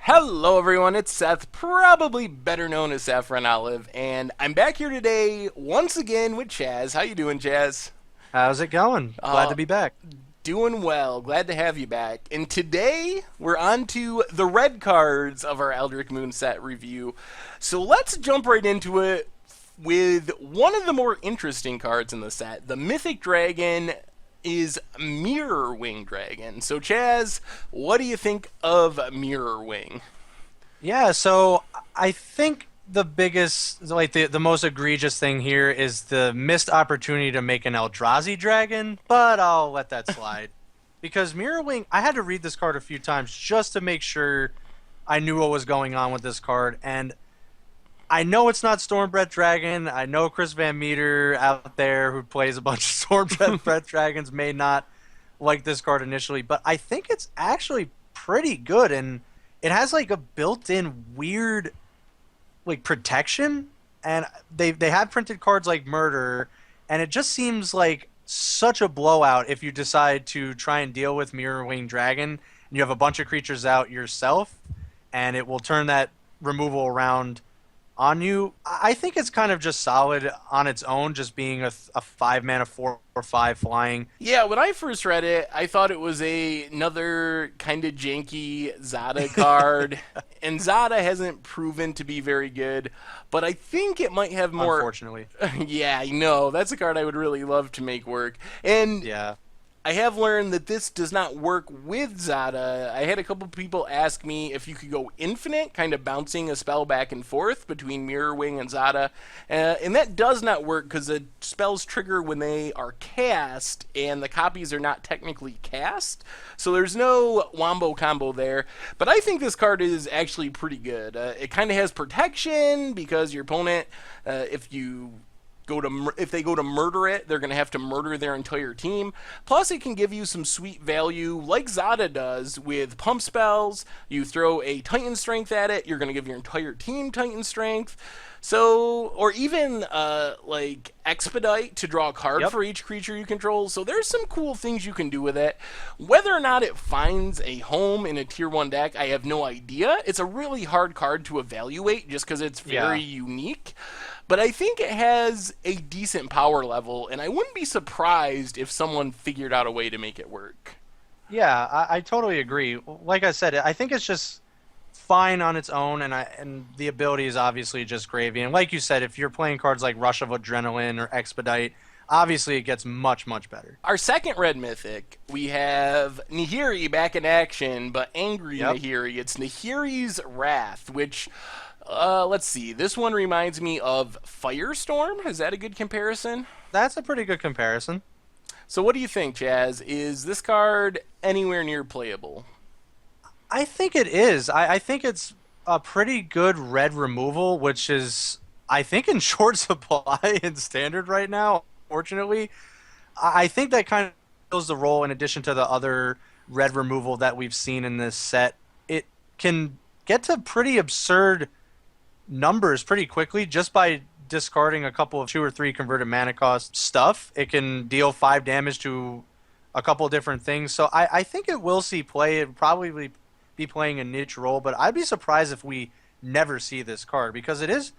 Hello everyone, it's Seth, probably better known as Saffron Olive, and I'm back here today once again with Chaz. How you doing, Chaz? How's it going? Glad Uh, to be back. Doing well. Glad to have you back. And today we're on to the red cards of our Eldritch Moon set review. So let's jump right into it with one of the more interesting cards in the set. The Mythic Dragon is Mirrorwing Dragon. So Chaz, what do you think of Mirrorwing? Yeah, so I think the biggest, the most egregious thing here is the missed opportunity to make an Eldrazi dragon, but I'll let that slide. Because Mirrorwing, I had to read this card a few times just to make sure I knew what was going on with this card, and I know it's not Stormbreath Dragon. I know Chris Van Meter out there who plays a bunch of Stormbreath Dragons may not like this card initially, but I think it's actually pretty good, and it has like a built-in weird like protection, and they have printed cards like Murder, and it just seems like such a blowout if you decide to try and deal with Mirrorwing Dragon and you have a bunch of creatures out yourself, and it will turn that removal around on you. I think it's kind of just solid on its own, just being a 5 mana 4/5 flying. Yeah, when I first read it, I thought it was another kind of janky Zada card, and Zada hasn't proven to be very good. But I think it might have more. Unfortunately. Yeah, I know that's a card I would really love to make work. And Yeah. I have learned that this does not work with Zada. I had a couple people ask me if you could go infinite, kind of bouncing a spell back and forth between Mirrorwing and Zada. And that does not work because the spells trigger when they are cast, and the copies are not technically cast. So there's no wombo combo there. But I think this card is actually pretty good. It kind of has protection because your opponent, if they go to murder it, they're going to have to murder their entire team. Plus, it can give you some sweet value, like Zada does with pump spells. You throw a Titan Strength at it, you're going to give your entire team Titan Strength. So, or even like Expedite to draw a card Yep. for each creature you control. So there's some cool things you can do with it. Whether or not it finds a home in a tier 1 deck, I have no idea. It's a really hard card to evaluate just because it's very Yeah. unique. But I think it has a decent power level, and I wouldn't be surprised if someone figured out a way to make it work. Yeah, I totally agree. Like I said, I think it's just fine on its own, and the ability is obviously just gravy. And like you said, if you're playing cards like Rush of Adrenaline or Expedite, obviously it gets much, much better. Our second red mythic, we have Nahiri back in action, but angry Yep. Nahiri. It's Nahiri's Wrath, which, let's see, this one reminds me of Firestorm. Is that a good comparison? That's a pretty good comparison. So what do you think, Chaz? Is this card anywhere near playable? I think it is. I think it's a pretty good red removal, which is, I think, in short supply in standard right now, fortunately. I think that kind of fills the role in addition to the other red removal that we've seen in this set. It can get to pretty absurd numbers pretty quickly just by discarding a couple of 2 or 3 converted mana cost stuff. It can deal 5 damage to a couple of different things. So I think it will see play. It probably be playing a niche role, but I'd be surprised if we never see this card because it is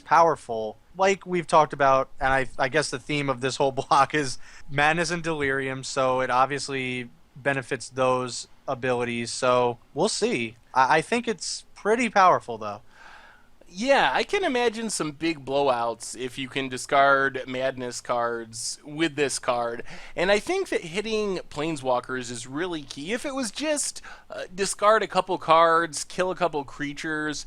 powerful. Like we've talked about, and I guess the theme of this whole block is madness and delirium, so it obviously benefits those abilities. So we'll see. I think it's pretty powerful though. Yeah, I can imagine some big blowouts if you can discard Madness cards with this card. And I think that hitting Planeswalkers is really key. If it was just discard a couple cards, kill a couple creatures,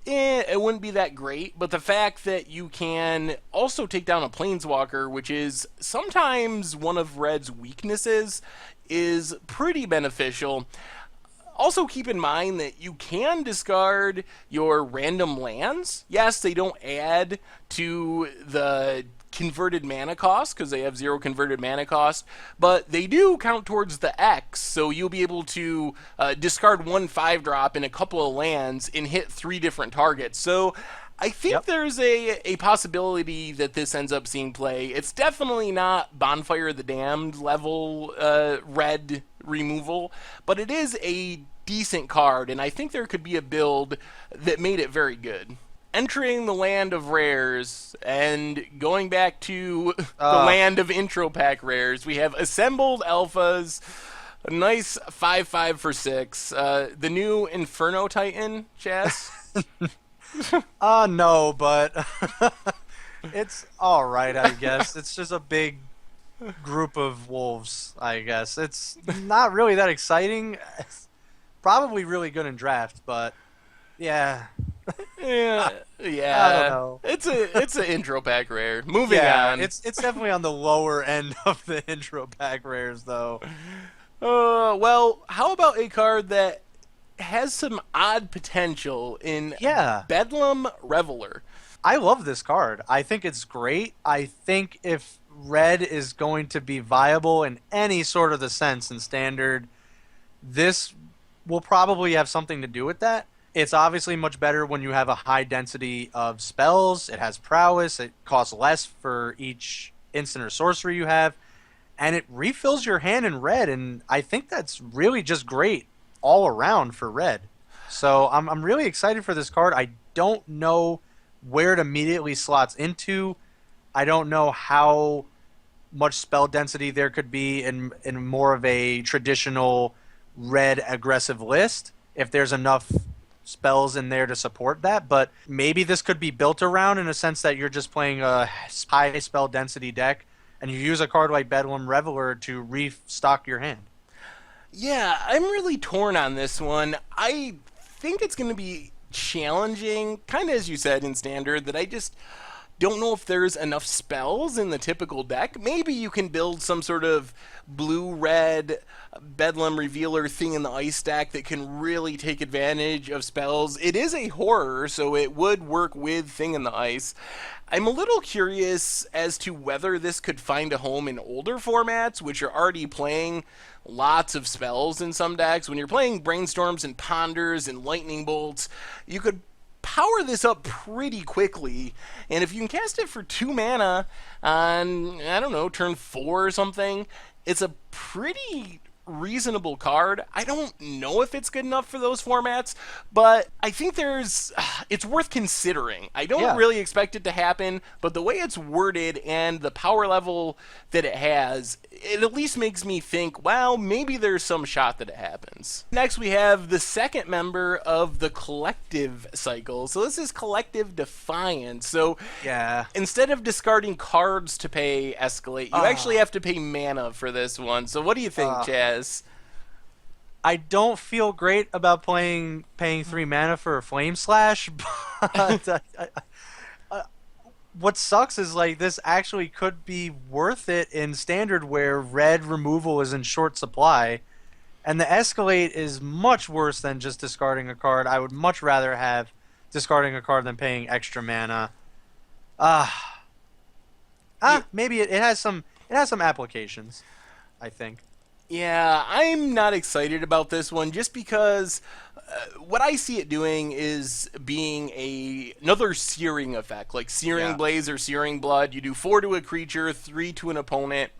it wouldn't be that great. But the fact that you can also take down a Planeswalker, which is sometimes one of Red's weaknesses, is pretty beneficial. Also, keep in mind that you can discard your random lands. Yes, they don't add to the converted mana cost because they have 0 converted mana cost, but they do count towards the X, so you'll be able to discard 1/5 drop in a couple of lands and hit 3 different targets. So I think Yep. there's a possibility that this ends up seeing play. It's definitely not Bonfire of the Damned level red removal, but it is a decent card, and I think there could be a build that made it very good. Entering the land of rares and going back to the land of intro pack rares, we have assembled alphas, a nice 5/5 for 6. The new Inferno Titan, Chas. No, but it's all right, I guess. It's just a big group of wolves, I guess. It's not really that exciting. It's probably really good in draft, but yeah. Yeah, I don't know. It's an intro pack rare. Moving Yeah, on. it's definitely on the lower end of the intro pack rares, though. Well, how about a card that has some odd potential in Bedlam Reveler? I love this card. I think it's great. I think if red is going to be viable in any sort of the sense in standard, this will probably have something to do with that. It's obviously much better when you have a high density of spells. It has prowess. It costs less for each instant or sorcery you have. And it refills your hand in red. And I think that's really just great all around for red. So I'm really excited for this card. I don't know where it immediately slots into. I don't know how much spell density there could be in more of a traditional red aggressive list. If there's enough spells in there to support that, but maybe this could be built around in a sense that you're just playing a high spell density deck and you use a card like Bedlam Reveler to restock your hand. Yeah, I'm really torn on this one. I think it's going to be challenging, kind of as you said in standard, that I just don't know if there's enough spells in the typical deck. Maybe you can build some sort of blue-red Bedlam Reveler thing in the ice deck that can really take advantage of spells. It is a horror, so it would work with Thing in the Ice. I'm a little curious as to whether this could find a home in older formats, which are already playing lots of spells in some decks. When you're playing Brainstorms and Ponders and Lightning Bolts, you could power this up pretty quickly, and if you can cast it for 2 mana on, I don't know, turn 4 or something, it's a pretty reasonable card. I don't know if it's good enough for those formats, but I think it's worth considering. I don't really expect it to happen, but the way it's worded and the power level that it has, it at least makes me think, well, maybe there's some shot that it happens. Next, we have the second member of the collective cycle. So this is collective Defiance. So instead of discarding cards to pay escalate, you actually have to pay mana for this one. So what do you think, Chaz? I don't feel great about paying 3 mana for a Flame Slash, but what sucks is like this actually could be worth it in standard where red removal is in short supply, and the escalate is much worse than just discarding a card. I would much rather have discarding a card than paying extra mana. Maybe it has some applications, I think. Yeah, I'm not excited about this one just because what I see it doing is being another searing effect, like Searing Blaze or Searing Blood. You do 4 to a creature, 3 to an opponent.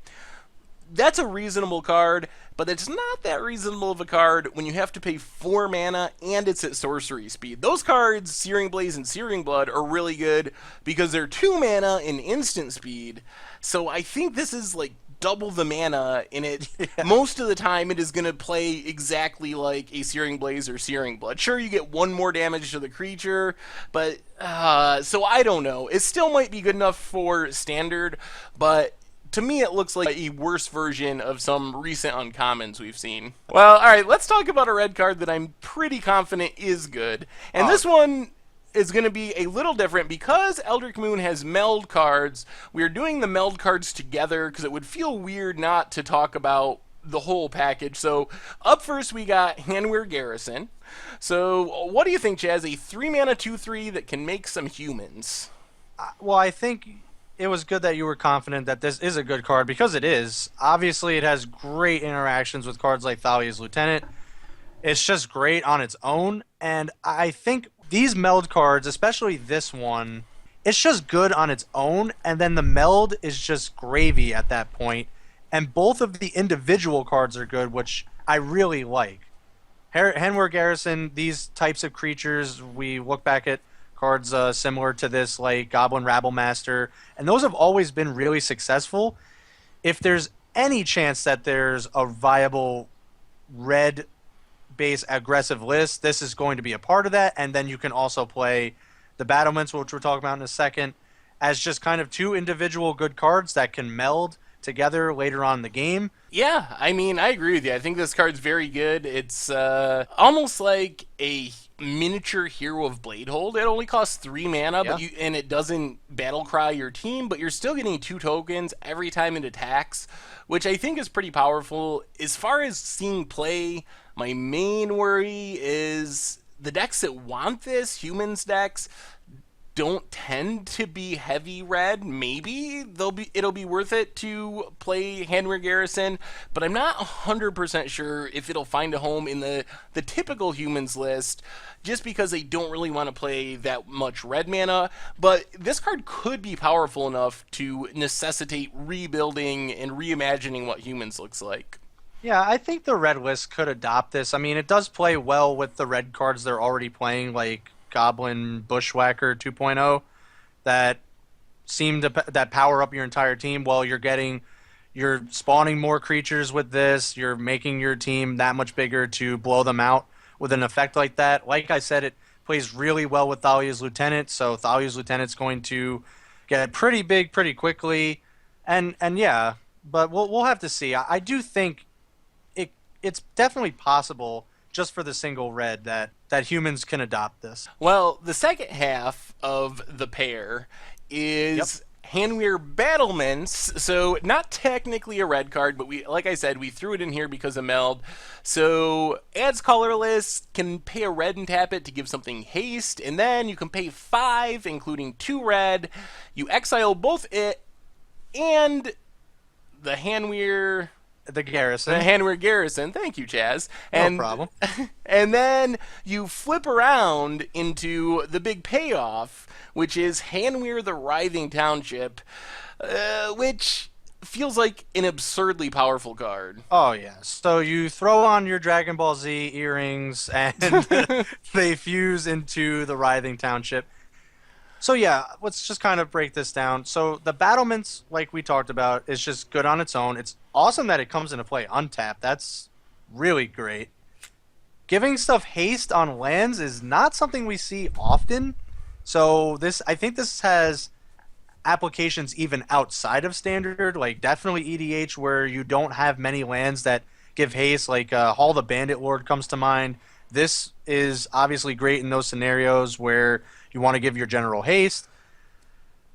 That's a reasonable card, but it's not that reasonable of a card when you have to pay 4 mana and it's at sorcery speed. Those cards, Searing Blaze and Searing Blood, are really good because they're 2 mana in instant speed. So I think this is like double the mana in it. Most of the time it is going to play exactly like a Searing Blaze or Searing Blood. Sure, you get 1 more damage to the creature, but so I don't know. It still might be good enough for standard, but to me it looks like a worse version of some recent uncommons we've seen. Well, alright, let's talk about a red card that I'm pretty confident is good. And this one is going to be a little different because Eldritch Moon has meld cards. We're doing the meld cards together because it would feel weird not to talk about the whole package. So up first we got Hanweir Garrison. So what do you think, Chaz? A 3 mana 2/3 that can make some humans. Well, I think it was good that you were confident that this is a good card because it is. Obviously it has great interactions with cards like Thalia's Lieutenant. It's just great on its own, and I think these meld cards, especially this one, it's just good on its own, and then the meld is just gravy at that point. And both of the individual cards are good, which I really like. Hanweir Garrison, these types of creatures, we look back at cards similar to this, like Goblin Rabblemaster, and those have always been really successful. If there's any chance that there's a viable red base aggressive list, this is going to be a part of that, and then you can also play the Battlements, which we'll talk about in a second, as just kind of two individual good cards that can meld together later on in the game. Yeah, I mean, I agree with you. I think this card's very good. It's almost like a miniature Hero of Bladehold. It only costs 3 mana, Yeah. and it doesn't battle cry your team, but you're still getting 2 tokens every time it attacks, which I think is pretty powerful. As far as seeing play, my main worry is the decks that want this, humans decks, don't tend to be heavy red. Maybe it'll be worth it to play Hanweir Garrison, but I'm not 100% sure if it'll find a home in the typical humans list, just because they don't really want to play that much red mana. But this card could be powerful enough to necessitate rebuilding and reimagining what humans looks like. Yeah, I think the red list could adopt this. I mean, it does play well with the red cards they're already playing, like Goblin Bushwhacker 2.0, that that power up your entire team. Well, you're spawning more creatures with this. You're making your team that much bigger to blow them out with an effect like that. Like I said, it plays really well with Thalia's Lieutenant. So Thalia's Lieutenant's going to get pretty big pretty quickly, and yeah. But we'll have to see. I do think it's definitely possible, just for the single red, that humans can adopt this. Well, the second half of the pair is Hanweir Battlements. So not technically a red card, but like I said, we threw it in here because of Meld. So adds colorless, can pay a red and tap it to give something haste, and then you can pay 5, including 2 red. You exile both it and the Hanweir. The Garrison. The Hanweir Garrison. Thank you, Chaz. No problem. And then you flip around into the big payoff, which is Hanweir the Writhing Township, which feels like an absurdly powerful card. Oh, yeah. So you throw on your Dragon Ball Z earrings, and they fuse into the Writhing Township. So yeah, let's just kind of break this down. So the Battlements, like we talked about, is just good on its own. It's awesome that it comes into play untapped. That's really great. Giving stuff haste on lands is not something we see often. So I think this has applications even outside of standard, like definitely EDH, where you don't have many lands that give haste, like Hall the Bandit Lord comes to mind. This is obviously great in those scenarios where you want to give your general haste.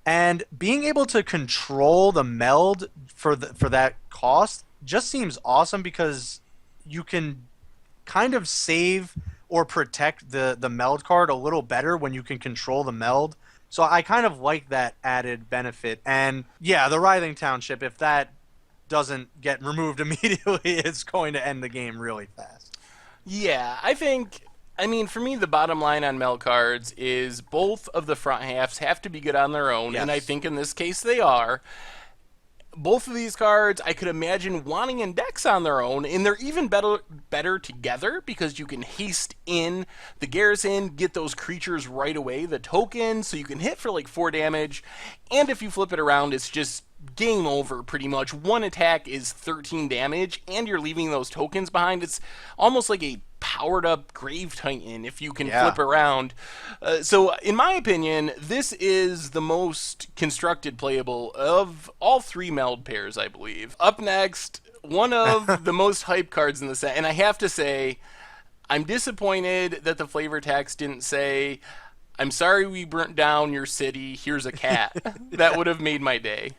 And being able to control the meld for that cost just seems awesome, because you can kind of save or protect the meld card a little better when you can control the meld. So I kind of like that added benefit. And yeah, the Writhing Township, if that doesn't get removed immediately, it's going to end the game really fast. Yeah, I mean, for me, the bottom line on meld cards is both of the front halves have to be good on their own, and I think in this case they are. Both of these cards I could imagine wanting in decks on their own, and they're even better together, because you can haste in the Garrison, get those creatures right away, the tokens, so you can hit for like 4 damage, and if you flip it around, it's just game over pretty much. One attack is 13 damage, and you're leaving those tokens behind. It's almost like a powered up Grave Titan if you can flip around. So in my opinion, this is the most constructed playable of all 3 meld pairs, I believe. Up next, one of the most hype cards in the set, and I have to say, I'm disappointed that the flavor text didn't say, "I'm sorry we burnt down your city, here's a cat." That would have made my day.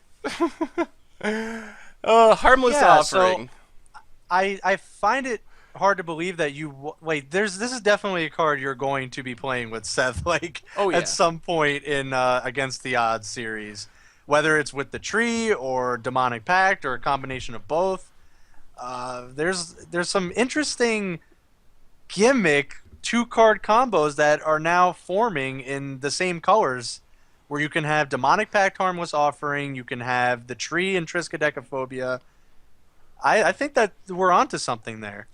Harmless Offering. So I find it hard to believe that you wait. This is definitely a card you're going to be playing with, Seth. Like at some point in Against the Odds series, whether it's with the tree or Demonic Pact or a combination of both. There's some interesting gimmick 2-card combos that are now forming in the same colors, where you can have Demonic Pact Harmless Offering, you can have the tree and Triskaidekaphobia. I think that we're onto something there.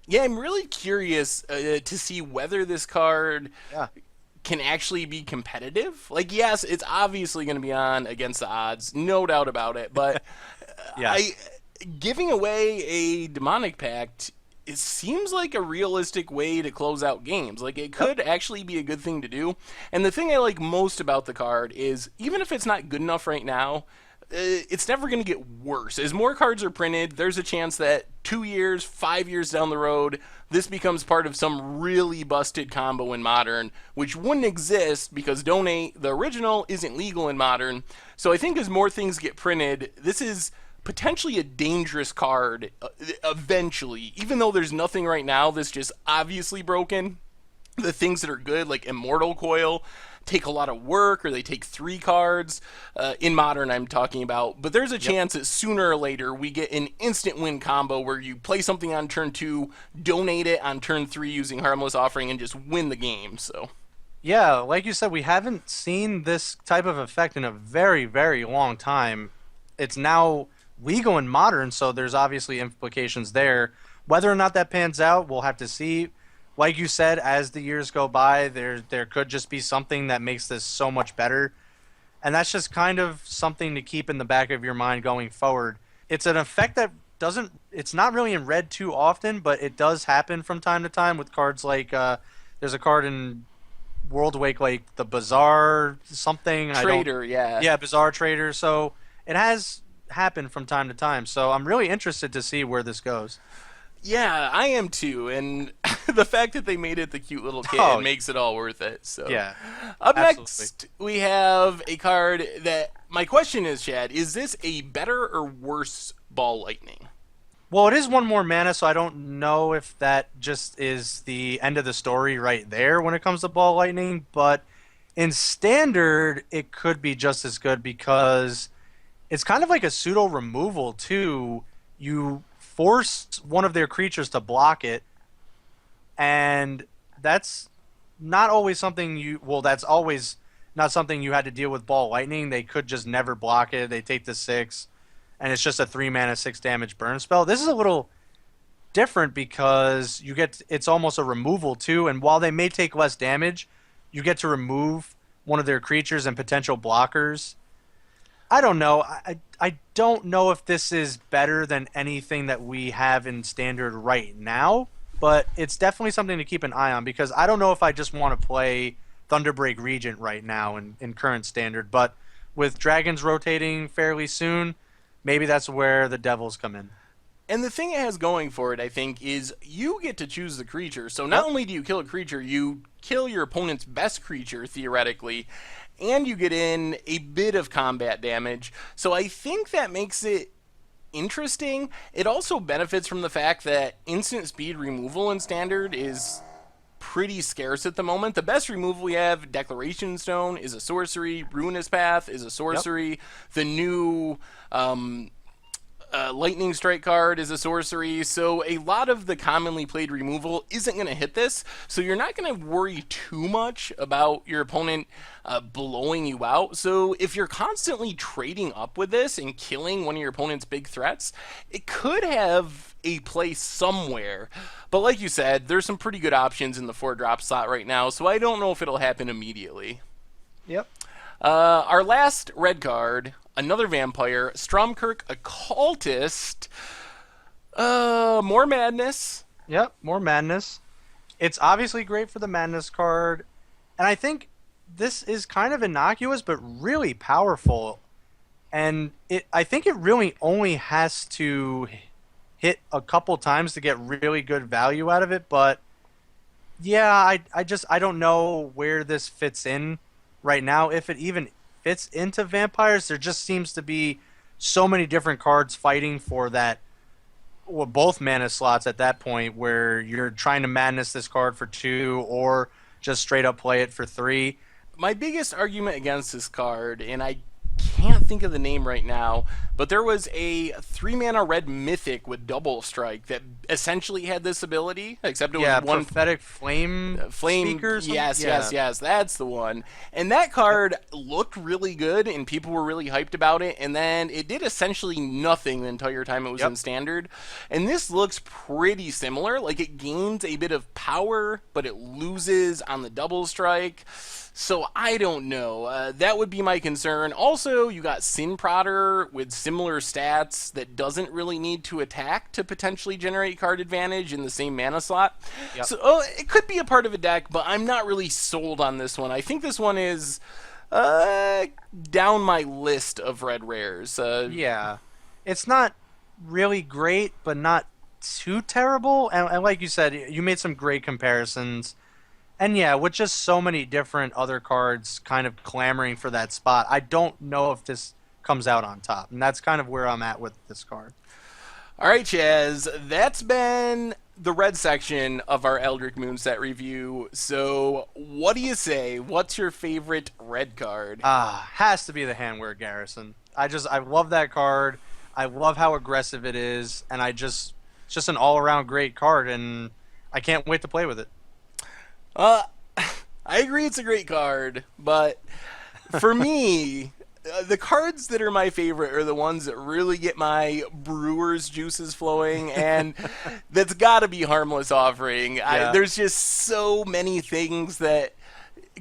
Yeah, I'm really curious to see whether this card Yeah. can actually be competitive. Like, yes, it's obviously going to be on against the odds, no doubt about it. But I Yes. giving away a demonic pact. It seems like a realistic way to close out games. Like, it Yep. could actually be a good thing to do. And the thing I like most about the card is even if it's not good enough right now, it's never going to get worse. As more cards are printed, there's a chance that 2 years, 5 years down the road, this becomes part of some really busted combo in Modern, which wouldn't exist because Donate, the original, isn't legal in Modern. So I think as more things get printed, this is potentially a dangerous card eventually. Even though there's nothing right now that's just obviously broken, the things that are good, like Immortal Coil, take a lot of work, or they take 3 cards. In Modern, I'm talking about. But there's a Yep. chance that sooner or later we get an instant win combo where you play something on turn 2, donate it on turn 3 using Harmless Offering, and just win the game. So. Yeah, like you said, we haven't seen this type of effect in a very, very long time. It's now legal in Modern, so there's obviously implications there. Whether or not that pans out, we'll have to see. Like you said, as the years go by, there could just be something that makes this so much better. And that's just kind of something to keep in the back of your mind going forward. It's an effect that doesn't it's not really in red too often, but it does happen from time to time with cards like there's a card in World Wake like the Bazaar something. Trader, yeah. Yeah, Bazaar Trader. So it has happened from time to time. So I'm really interested to see where this goes. Yeah, I am too, and the fact that they made it the cute little kid Oh, makes it all worth it. So, yeah, up absolutely. next we have a card that my question is, Chad, is this a better or worse Ball Lightning? Well, it is one more mana, so I don't know if that just is the end of the story right there when it comes to Ball Lightning. But in Standard, it could be just as good because it's kind of like a pseudo removal too. You force one of their creatures to block it, and that's not always something you. Well, that's always not something you had to deal with Ball Lightning. They could just never block it. They take the 6, and it's just a 3 mana 6 damage burn spell. This is a little different because it's almost a removal too, and while they may take less damage, you get to remove one of their creatures and potential blockers. I don't know. I don't know if this is better than anything that we have in Standard right now, but it's definitely something to keep an eye on because I don't know if I just want to play Thunderbreak Regent right now in current Standard, but with Dragons rotating fairly soon, maybe that's where the Devils come in. And the thing it has going for it, I think, is you get to choose the creature. So not Yep. only do you kill a creature, you kill your opponent's best creature, theoretically, and you get in a bit of combat damage. So I think that makes it interesting. It also benefits from the fact that instant speed removal in Standard is pretty scarce at the moment. The best removal we have, Declaration Stone, is a sorcery. Ruinous Path is a Yep. sorcery. The new Lightning Strike card is a sorcery, so a lot of the commonly played removal isn't going to hit this, so you're not going to worry too much about your opponent blowing you out. So if you're constantly trading up with this and killing one of your opponent's big threats, it could have a place somewhere. But like you said, there's some pretty good options in the 4-drop slot right now, so I don't know if it'll happen immediately. Yep. Our last red card, another vampire, Stromkirk Occultist. More madness. Yep. More madness. It's obviously great for the madness card, and I think this is kind of innocuous but really powerful. And I think it really only has to hit a couple times to get really good value out of it. But yeah, I don't know where this fits in right now. If it even fits into vampires, there just seems to be so many different cards fighting for that, well, both mana slots at that point, where you're trying to madness this card for 2 or just straight up play it for 3. My biggest argument against this card, and I can't think of the name right now, but there was a 3-mana red mythic with double strike that essentially had this ability, except it was one prophetic flame speaker. Yes, that's the one. And that card looked really good, and people were really hyped about it. And then it did essentially nothing the entire time it was in Standard. And this looks pretty similar. Like, it gains a bit of power, but it loses on the double strike. So I don't know. That would be my concern. Also, you got Sin Prodder with similar stats that doesn't really need to attack to potentially generate card advantage in the same mana slot. So it could be a part of a deck, but I'm not really sold on this one. I think this one is down my list of red rares. Yeah. It's not really great, but not too terrible. And like you said, you made some great comparisons. And yeah, with just so many different other cards kind of clamoring for that spot, I don't know if this comes out on top. And that's kind of where I'm at with this card. All right, Chaz, that's been the red section of our Eldritch Moon set review. So what do you say? What's your favorite red card? Has to be the Hanweir Garrison. I love that card. I love how aggressive it is. And it's just an all-around great card. And I can't wait to play with it. I agree it's a great card, but for me, the cards that are my favorite are the ones that really get my brewer's juices flowing, and that's got to be Harmless Offering. There's just so many things that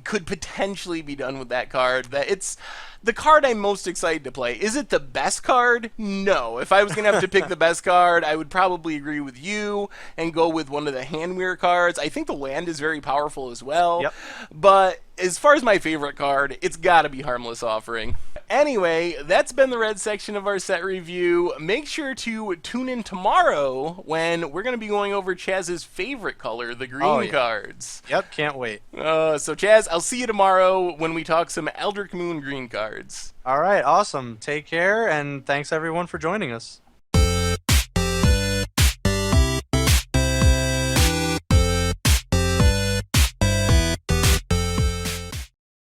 could potentially be done with that card that it's the card I'm most excited to play. Is it the best card? No. If I was going to have to pick the best card, I would probably agree with you and go with one of the Hanweir cards. I think the land is very powerful as well. Yep. But as far as my favorite card, it's got to be Harmless Offering. Anyway, that's been the red section of our set review. Make sure to tune in tomorrow when we're going to be going over Chaz's favorite color, the green cards. Yep, can't wait. So Chaz, I'll see you tomorrow when we talk some Eldritch Moon green cards. All right, awesome. Take care, and thanks everyone for joining us.